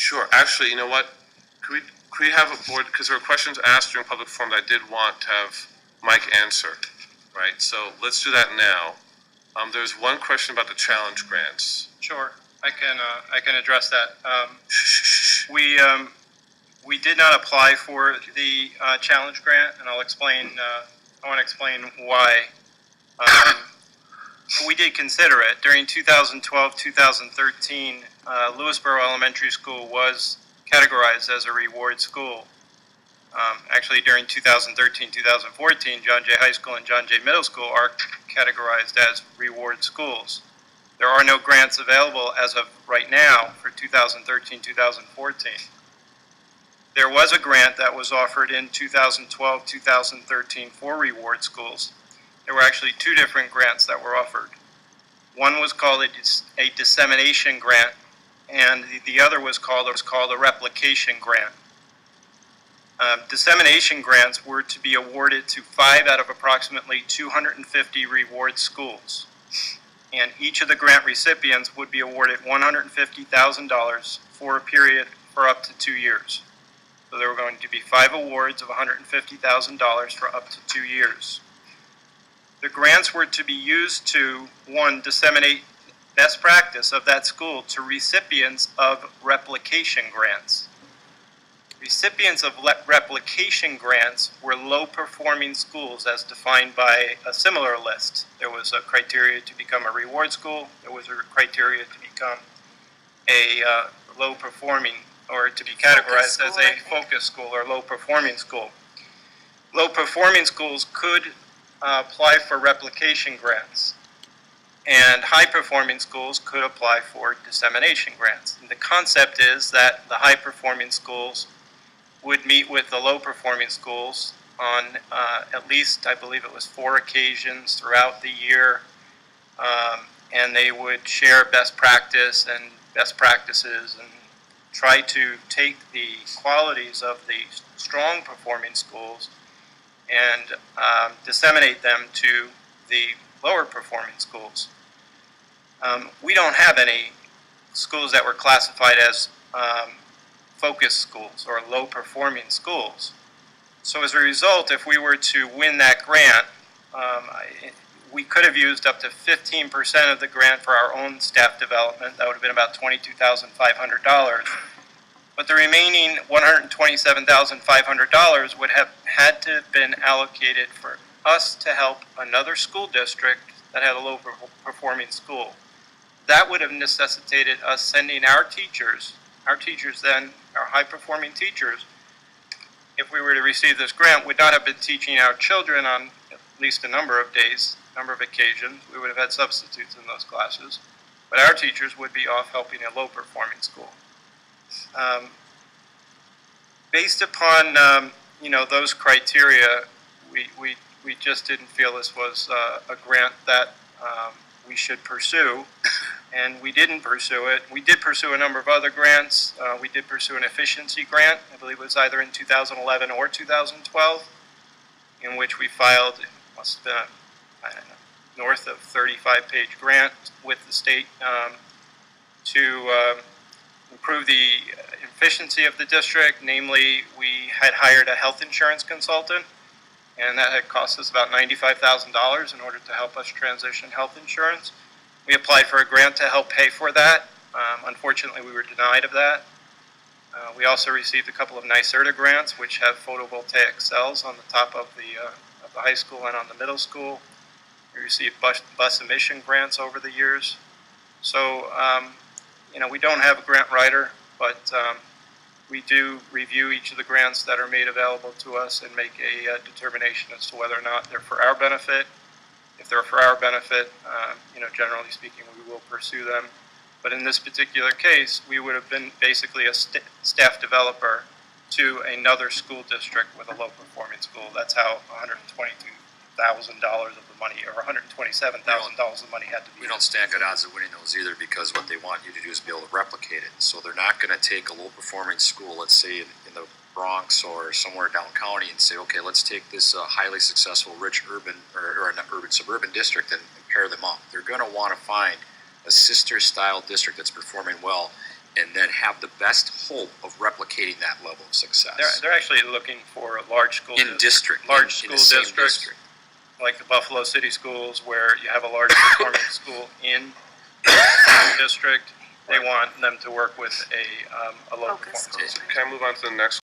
Sure. Actually, you know what? Could we have a board, because there were questions asked during public forum that I did want to have Mike answer, right? So let's do that now. There's one question about the challenge grants. Sure, I can address that. We did not apply for the challenge grant, and I'll explain. I want to explain why. We did consider it during 2012-2013. Lewisboro Elementary School was categorized as a reward school. Actually, during 2013-2014, John Jay High School and John Jay Middle School are categorized as reward schools. There are no grants available as of right now for 2013-2014. There was a grant that was offered in 2012-2013 for reward schools. There were actually two different grants that were offered. One was called a dissemination grant, and the other was called a replication grant. Dissemination grants were to be awarded to 5 out of approximately 250 reward schools. And each of the grant recipients would be awarded $150,000 for a period for up to 2 years. So there were going to be 5 awards of $150,000 for up to 2 years. The grants were to be used to, 1, disseminate best practice of that school to recipients of replication grants. Recipients of replication grants were low-performing schools as defined by a similar list. There was a criteria to become a reward school. There was a criteria to become a low-performing, or to be categorized as a focus school or low-performing school. Low-performing schools could apply for replication grants, and high-performing schools could apply for dissemination grants. And the concept is that the high-performing schools would meet with the low-performing schools on at least, I believe it was 4 occasions throughout the year, and they would share best practice and best practices and try to take the qualities of the strong-performing schools and disseminate them to the lower-performing schools. We don't have any schools that were classified as focus schools or low-performing schools. So as a result, if we were to win that grant, we could have used up to 15% of the grant for our own staff development. That would have been about $22,500. But the remaining $127,500 would have had to have been allocated for us to help another school district that had a low-performing school. That would have necessitated us sending our teachers then, our high-performing teachers, if we were to receive this grant, would not have been teaching our children on at least a number of days, number of occasions. We would have had substitutes in those classes. But our teachers would be off helping a low-performing school. Based upon those criteria, we just didn't feel this was a grant that we should pursue, and we didn't pursue it. We did pursue a number of other grants. We did pursue an efficiency grant, I believe it was either in 2011 or 2012, in which we filed, it must have been north of 35-page grant with the state to improve the efficiency of the district. Namely, we had hired a health insurance consultant, and that had cost us about $95,000 in order to help us transition health insurance. We applied for a grant to help pay for that. Unfortunately, we were denied of that. We also received a couple of NYSERDA grants, which have photovoltaic cells on the top of the high school and on the middle school. We received bus emission grants over the years. So, we don't have a grant writer, but we do review each of the grants that are made available to us and make a determination as to whether or not they're for our benefit. If they're for our benefit, generally speaking, we will pursue them. But in this particular case, we would have been basically a staff developer to another school district with a low-performing school. That's how $122,000 of the money, or $127,000 of money had to be. We don't stand good odds of winning those either, because what they want you to do is be able to replicate it. So they're not going to take a low-performing school, let's say in the Bronx or somewhere down county, and say, okay, let's take this highly successful rich urban or an urban suburban district and pair them up. They're going to want to find a sister-style district that's performing well and then have the best hope of replicating that level of success. They're actually looking for a large school In district. large in the school same districts, district. like the Buffalo City schools, where you have a large performing school in the district. They want them to work with a low Focus performance. school. Can I move on to the next